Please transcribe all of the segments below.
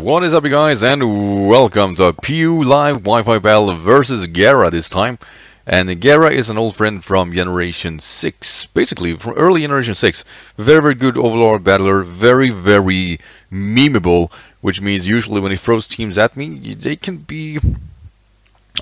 What is up, you guys, and welcome to a PU Live Wi-Fi battle versus Garra this time. And Garra is an old friend from Generation 6, basically from early Generation 6. Very, very good overlord battler, very, very memeable, which means usually when he throws teams at me, they can be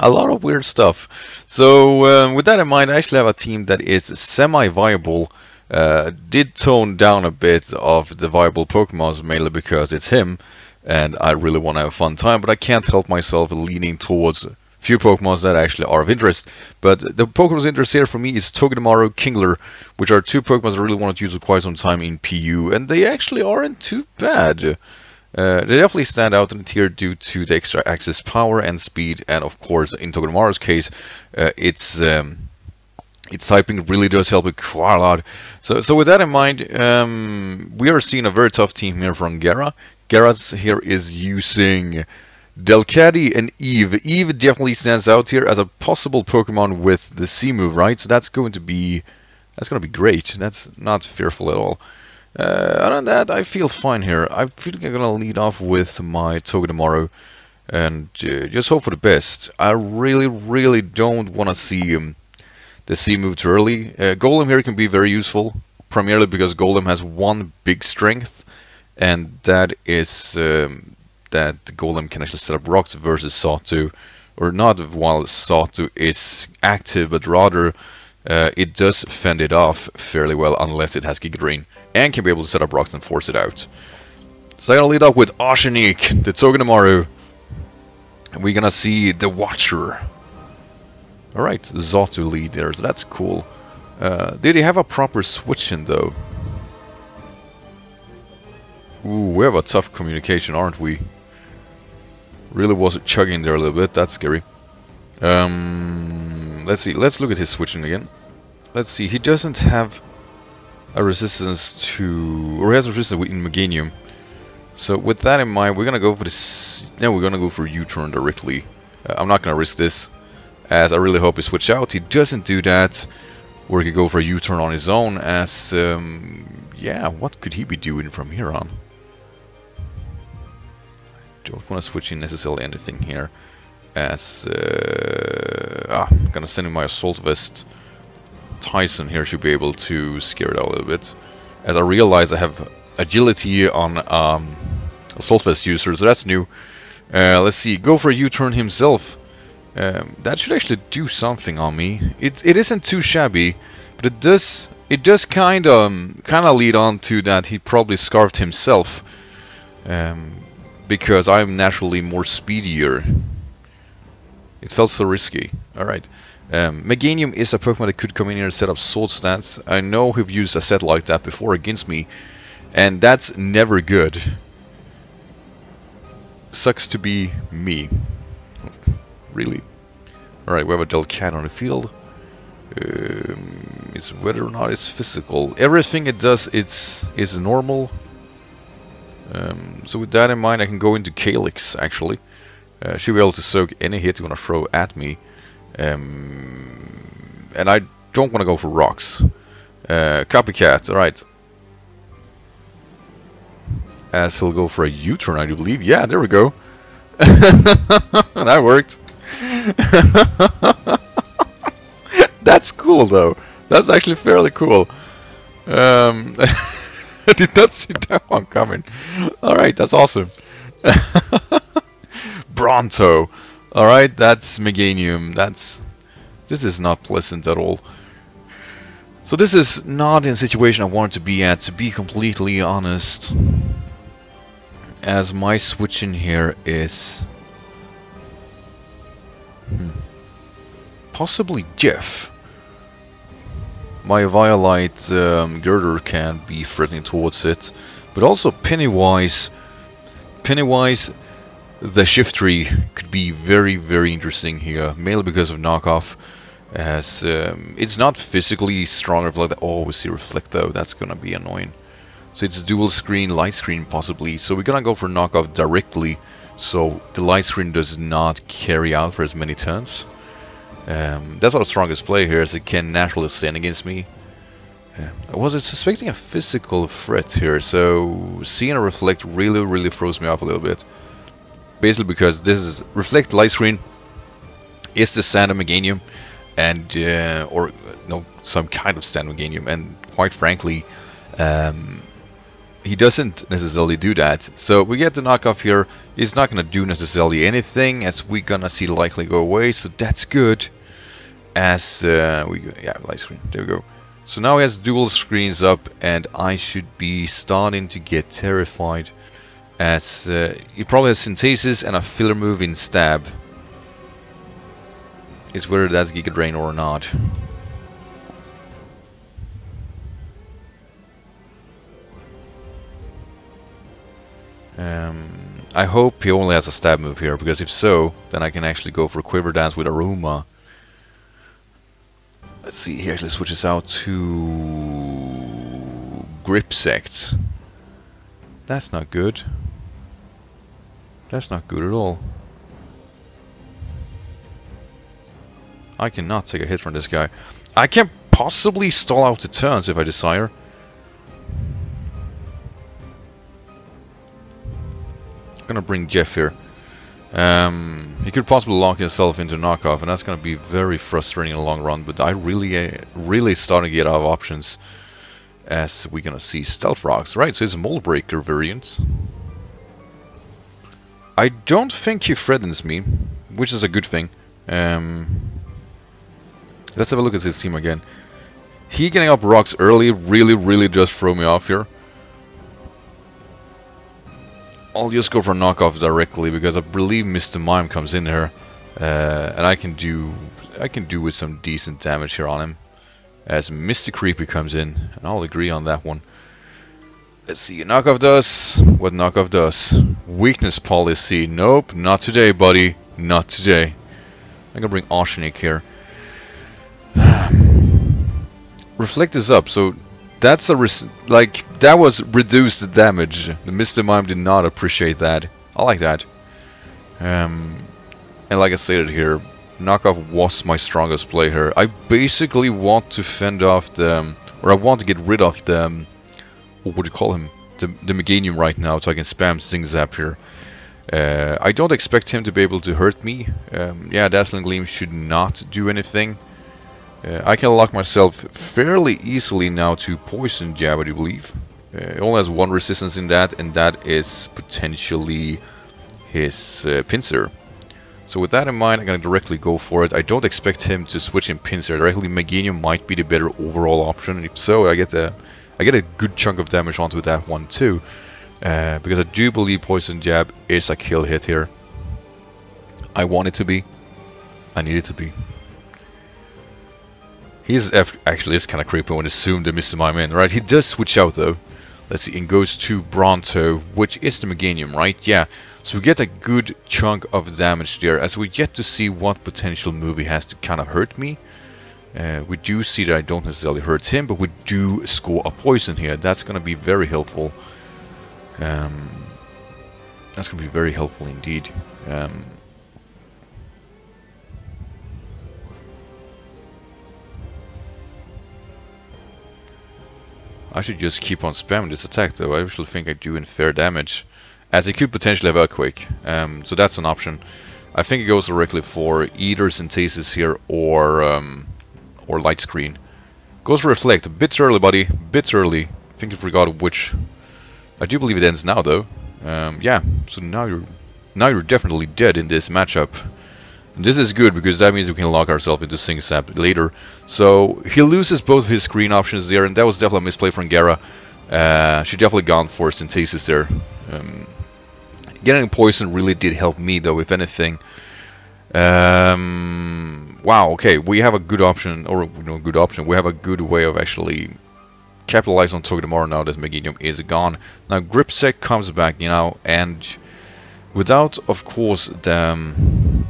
a lot of weird stuff. So with that in mind, I actually have a team that is semi-viable. Did tone down a bit of the viable Pokemons, mainly because it's him, and I really want to have a fun time, but I can't help myself leaning towards a few Pokemons that actually are of interest. But the Pokemon's interest here for me is Togedemaru, Kingler, which are two Pokemons I really want to use for quite some time in PU, and they actually aren't too bad. They definitely stand out in the tier due to the extra access power and speed, and of course, in Togedemaru's case, its typing really does help it quite a lot. So with that in mind, we are seeing a very tough team here from Garra. Garra's here is using Delcatty and EEVEE. EEVEE definitely stands out here as a possible Pokemon with the C move, right? So that's going to be great. That's not fearful at all. Other than that, I feel fine here. I feel like I'm gonna lead off with my Togedemaru and just hope for the best. I really don't want to see the C move too early. Golem here can be very useful, primarily because Golem has one big strength, and that is that Golem can actually set up rocks versus Sawtooth, or not while Sawtooth is active, but rather it does fend it off fairly well unless it has Giga Drain, and can be able to set up rocks and force it out. So I'm gonna lead up with Oceanic, the Togedemaru, and we're gonna see the Watcher. Alright, Zatu lead there, so that's cool. Did he have a proper switch in though? Ooh, we have a tough communication, aren't we? Really was chugging there a little bit, that's scary. Let's see, let's look at his switching again. Let's see, he doesn't have a resistance to... or he has a resistance in Meganium. So with that in mind, we're gonna go for this... no, we're gonna go for U-turn directly. I'm not gonna risk this, as I really hope he switch out. He doesn't do that, or he could go for a U-turn on his own, as, yeah, what could he be doing from here on? Don't want to switch in necessarily anything here, as, I'm gonna send in my Assault Vest. Tyson here should be able to scare it out a little bit, as I realize I have agility on Assault Vest user, so that's new. Let's see, go for a U-turn himself. That should actually do something on me. It isn't too shabby, but it does kind of lead on to that he probably scarfed himself, because I'm naturally more speedier. It felt so risky. All right, Meganium is a Pokemon that could come in here and set up Sword Stance. I know he've used a set like that before against me, and that's never good. Sucks to be me. Really? Alright, we have a Delcatty on the field. It's whether or not it's physical. Everything it does is normal. So with that in mind, I can go into Calyx, actually. Should be able to soak any hit you want to throw at me. And I don't want to go for rocks. Copycat, alright. As he'll go for a U-turn, I do believe. Yeah, there we go. That worked. That's cool though. That's actually fairly cool. I did not see that one coming. Alright, that's awesome. Bronto. Alright, that's Meganium. This is not pleasant at all. So this is not in a situation I wanted to be at, to be completely honest. As my switch in here is... possibly Jeff. My Violite Girder can be threatening towards it, but also Pennywise. Pennywise, the Shiftry, could be very, very interesting here, mainly because of knockoff, as it's not physically strong Reflect. Oh, we see Reflect though, that's gonna be annoying. So it's dual screen, light screen possibly, so we're gonna go for knockoff directly, so the light screen does not carry out for as many turns. That's our strongest play here, as it can naturally stand against me. I was suspecting a physical threat here, so seeing a Reflect really throws me off a little bit. basically because this is Reflect Light Screen is the standard Meganium, and or no, some kind of standard Meganium, and quite frankly, he doesn't necessarily do that. So we get the knockoff here. He's not gonna do necessarily anything, as we're gonna see likely go away. So that's good. As light screen. There we go. So now he has dual screens up, and I should be starting to get terrified, as he probably has Synthesis and a filler move in Stab. Is whether that's Giga Drain or not. I hope he only has a Stab move here, because if so, then I can actually go for Quiver Dance with Aroma. Let's see, he actually switches out to Grip Sect. That's not good. That's not good at all. I cannot take a hit from this guy. I can possibly stall out the turns if I desire. I'm gonna bring Jeff here. He could possibly lock himself into knockoff, and that's gonna be very frustrating in the long run. But I really starting to get out of options, as we're gonna see Stealth Rocks. Right, so it's a Mold Breaker variant. I don't think he threatens me, which is a good thing. Let's have a look at his team again. He getting up rocks early really just throw me off here. I'll just go for knockoff directly, because I believe Mr. Mime comes in here, and I can do with some decent damage here on him, as Mr. Creepy comes in, and I'll agree on that one. Let's see, knockoff does what knockoff does. Weakness policy, nope, not today, buddy, not today. I'm gonna bring Arsenic here. Reflect is up, so that's a that was reduced damage. The Mr. Mime did not appreciate that. I like that. And like I stated here, knockoff was my strongest play here. I basically want to fend off the, or I want to get rid of the, what would you call him? The Meganium right now, so I can spam Zing Zap here. I don't expect him to be able to hurt me. Yeah, Dazzling Gleam should not do anything. I can lock myself fairly easily now to Poison Jab, I do believe. It only has one resistance in that, and that is potentially his Pinsir. So with that in mind, I'm going to directly go for it. I don't expect him to switch in Pinsir directly. Meganium might be the better overall option. If so, I get a good chunk of damage onto that one too. Because I do believe Poison Jab is a kill hit here. I want it to be. I need it to be. He's actually is kind of creepy when assumed to Mr. Mime in, right? He does switch out though. Let's see, and goes to Bronto, which is the Meganium, right? Yeah. So we get a good chunk of damage there, as we get to see what potential move he has to kind of hurt me. We do see that I don't necessarily hurt him, but we do score a poison here. That's going to be very helpful. That's going to be very helpful indeed. I should just keep on spamming this attack though. I actually think I do in fair damage, as it could potentially have Earthquake. So that's an option. I think it goes directly for either Synthesis here or Light Screen. Goes for Reflect. A bit early, buddy. Bit early. I think you forgot which. I do believe it ends now though. Yeah. So now you're definitely dead in this matchup. This is good, because that means we can lock ourselves into Zing Zap later. So he loses both of his screen options there, and that was definitely a misplay from Garra. She definitely gone for Synthesis there. Getting poison really did help me though, if anything. Wow, okay, we have a good option, or no good option, we have a good way of actually capitalizing on Togedemaru now that Meganium is gone. Now Grip Sec comes back, you know, and without, of course, the...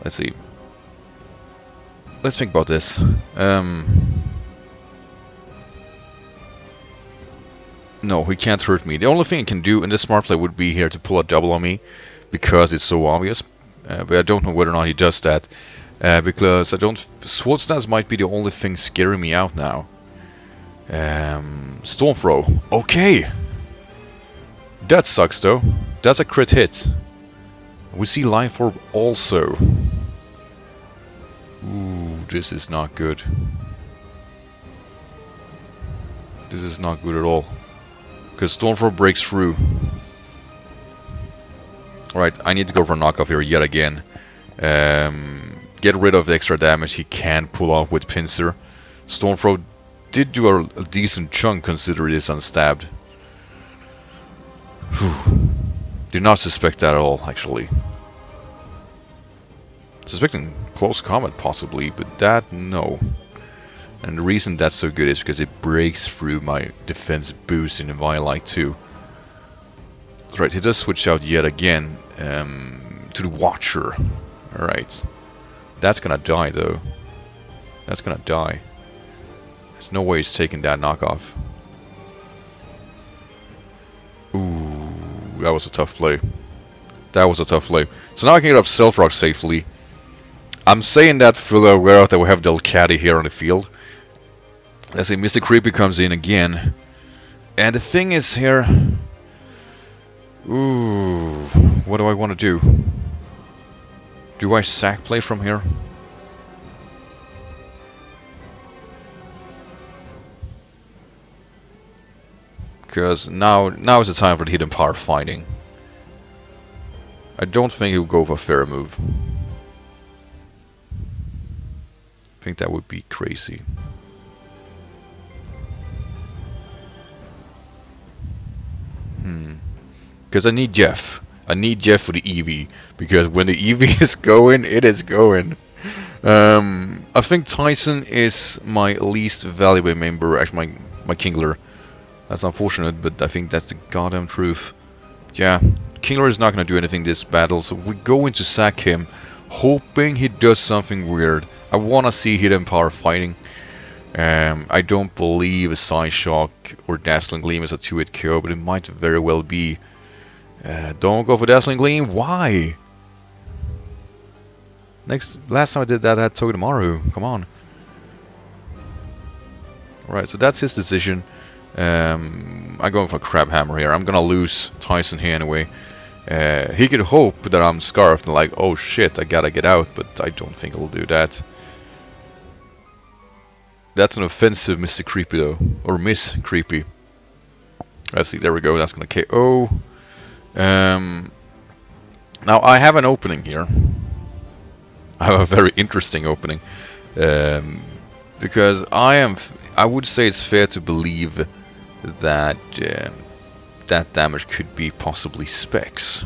Let's see. Let's think about this. No, he can't hurt me. The only thing he can do in this smart play would be here to pull a double on me, because it's so obvious. But I don't know whether or not he does that. Because I don't... Sword Stance might be the only thing scaring me out now. Storm Throw. Okay! That sucks though. That's a crit hit. We see Life Orb also. Ooh, this is not good. This is not good at all. Because Stormfrost breaks through. Alright, I need to go for a knockoff here yet again. Get rid of the extra damage he can pull off with Pinsir. Stormfrost did do a decent chunk considering it is unstabbed. Whew. Did not suspect that at all, actually. Suspecting close combat possibly, but that, no. And the reason that's so good is because it breaks through my defense boost in Violet too. That's right, he does switch out yet again to the Watcher. Alright. That's gonna die though. That's gonna die. There's no way he's taking that knockoff. Ooh, that was a tough play. That was a tough play. So now I can get up Stealth Rock safely. I'm saying that fully aware that we have Delcatty here on the field. Let's see, Mr. Creepy comes in again. And the thing is here... Ooh, what do I want to do? Do I sack play from here? Because now is the time for the hidden power fighting. I don't think he'll go for a fair move. I think that would be crazy. Because I need Jeff. I need Jeff for the EEVEE. Because when the EEVEE is going, it is going. I think Tyson is my least valuable member, actually my Kingler. That's unfortunate, but I think that's the goddamn truth. Yeah, Kingler is not going to do anything this battle, so we're going to sack him, hoping he does something weird. I want to see Hidden Power fighting. I don't believe a Psy Shock or Dazzling Gleam is a 2-hit KO, but it might very well be. Don't go for Dazzling Gleam. Why? Last time I did that, I had Togedemaru. Come on. Alright, so that's his decision. I'm going for Crab Hammer here. I'm gonna lose Tyson here anyway. He could hope that I'm scarfed and like, oh shit, I gotta get out, but I don't think he'll do that. That's an offensive Mr. Creepy though, or Miss Creepy. Let's see, there we go, that's gonna KO. Now I have an opening here. I have a very interesting opening. Because I would say it's fair to believe that that damage could be possibly Specs.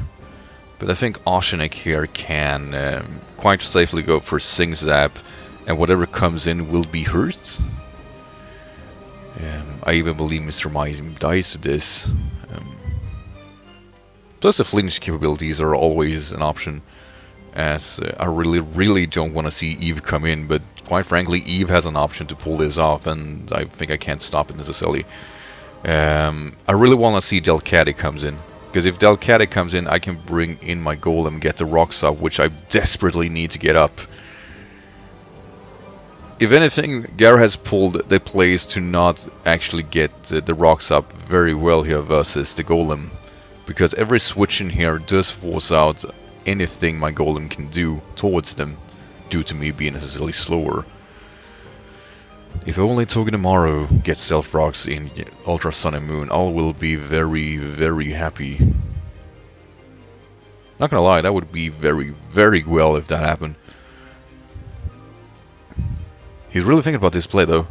But I think Oceanic here can quite safely go for Sing Zap, and whatever comes in will be hurt. I even believe Mr. Mime dies to this. Plus the flinch capabilities are always an option, as I really don't want to see EVE come in, but quite frankly EVE has an option to pull this off, and I think I can't stop it necessarily. I really want to see Delcatty comes in, because if Delcatty comes in I can bring in my Golem, get the rocks up, which I desperately need to get up. If anything, Garra has pulled the plays to not actually get the rocks up very well here versus the Golem, because every switch in here does force out anything my Golem can do towards them, due to me being necessarily slower. If only Togedemaru gets Stealth Rocks in Ultra Sun and Moon, I will be very, very happy. Not gonna lie, that would be very, very well if that happened. He's really thinking about this play though.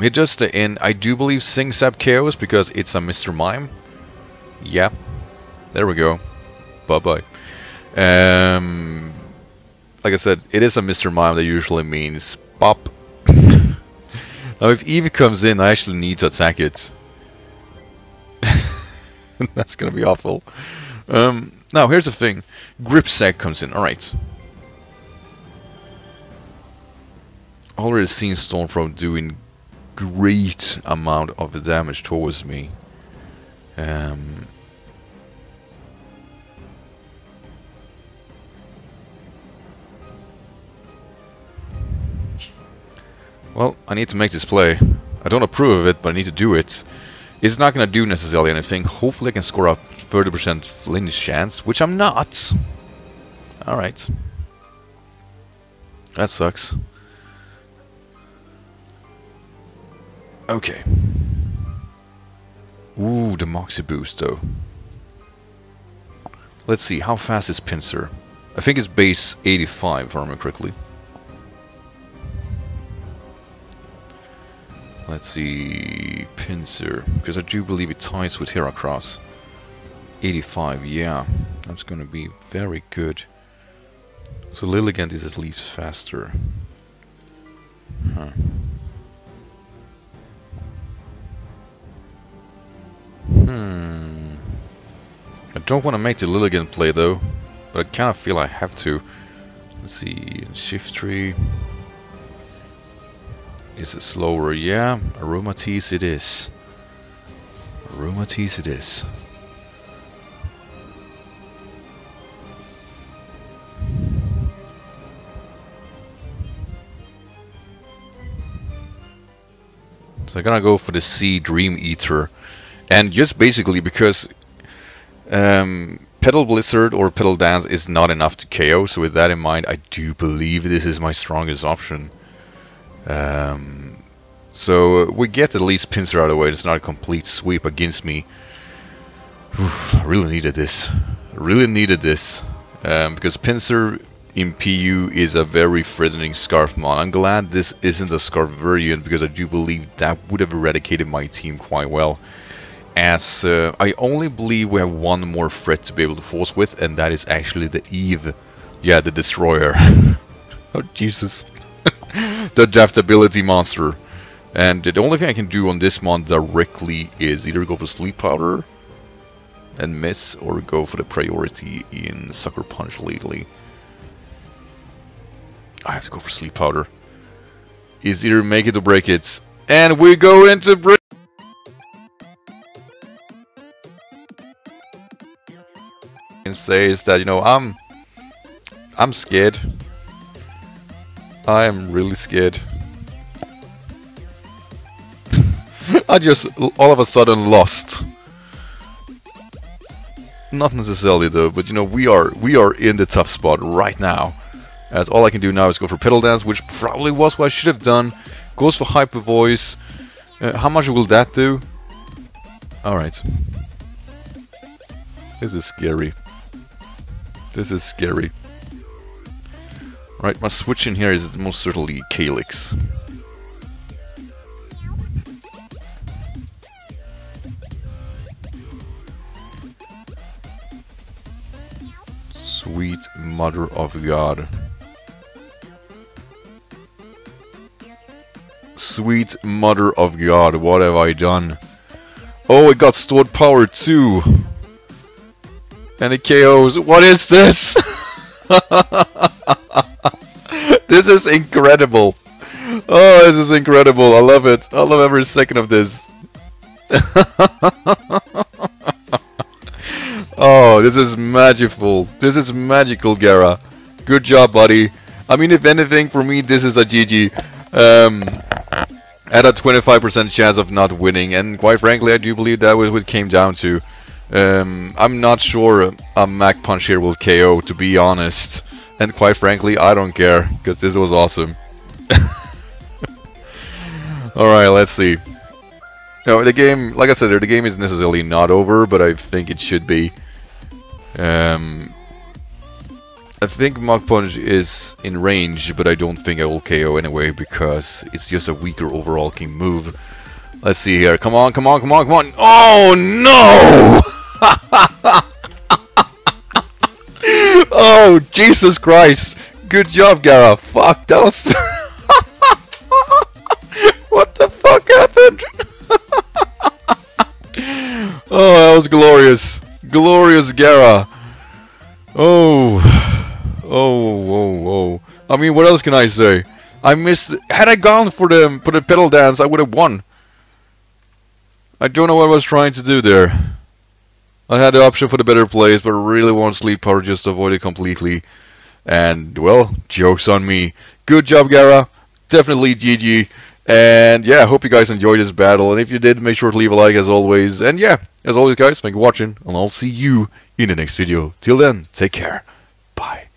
He just in, I do believe Sing Zap KOs because it's a Mr. Mime. Yeah, there we go. Bye bye. Like I said, it is a Mr. Mime that usually means pop. Now if EEVEE comes in, I actually need to attack it. That's gonna be awful. Now here's the thing. Gripsack comes in, alright. Already seen Stormfrost doing great amount of the damage towards me. Well, I need to make this play. I don't approve of it, but I need to do it. It's not going to do necessarily anything. Hopefully I can score up 30% flinch chance, which I'm not. Alright. That sucks. Okay. Ooh, the Moxie boost though. Let's see, how fast is Pinsir? I think it's base 85 if I remember correctly. Let's see, Pinsir, because I do believe it ties with Heracross. 85, yeah, that's gonna be very good. So Lilligant is at least faster. Huh. I don't want to make the Lilligant play though, but I kind of feel I have to. Let's see, Shift Tree. Is it slower? Yeah, Aromatisse it is. Aromatisse it is. So I'm gonna go for the Sea Dream Eater. And just basically because Petal Blizzard or Petal Dance is not enough to KO, so with that in mind, I do believe this is my strongest option. So we get at least Pinsir out of the way. It's not a complete sweep against me. Oof, I really needed this. Really needed this. Because Pinsir in PU is a very threatening Scarf mon. I'm glad this isn't a Scarf variant, because I do believe that would have eradicated my team quite well. As I only believe we have one more threat to be able to force with, and that is actually the EEVE. Yeah, the Destroyer. Oh, Jesus. The adaptability monster. And the only thing I can do on this mon directly is either go for Sleep Powder and miss, or go for the priority in Sucker Punch lately. I have to go for Sleep Powder. Is either make it or break it. And we go into break. And say is that, you know, I'm scared. I am really scared. I just all of a sudden lost. Not necessarily though, but you know, we are in the tough spot right now. As all I can do now is go for Petal Dance, which probably was what I should have done. Goes for Hyper Voice. How much will that do? Alright. This is scary. This is scary. Right, my switch in here is most certainly Calyx. Sweet Mother of God. Sweet Mother of God, what have I done? Oh, it got stored power too! And it KOs. What is this? This is incredible. Oh, this is incredible. I love it. I love every second of this. Oh, this is magical. This is magical, Garra. Good job, buddy. I mean, if anything, for me, this is a GG. At a 25% chance of not winning, and quite frankly, I do believe that was what it came down to. I'm not sure a Mach Punch here will KO, to be honest. And quite frankly, I don't care, because this was awesome. Alright, let's see. No, the game, like I said, the game is necessarily not over, but I think it should be. I think Mach Punch is in range, but I don't think I will KO anyway, because it's just a weaker overall king move. Let's see here. Come on, come on, come on, come on. Oh, no! Oh, Jesus Christ. Good job, Garra. Fuck, that was... What the fuck happened? Oh, that was glorious. Glorious, Garra. Oh. Oh. I mean, what else can I say? I missed... Had I gone for the Petal Dance, I would have won. I don't know what I was trying to do there. I had the option for the better plays, but I really want Sleep Power just to avoid it completely. And, well, joke's on me. Good job, Garra. Definitely GG. And yeah, I hope you guys enjoyed this battle. And if you did, make sure to leave a like as always. And yeah, as always, guys, thank you for watching. And I'll see you in the next video. Till then, take care. Bye.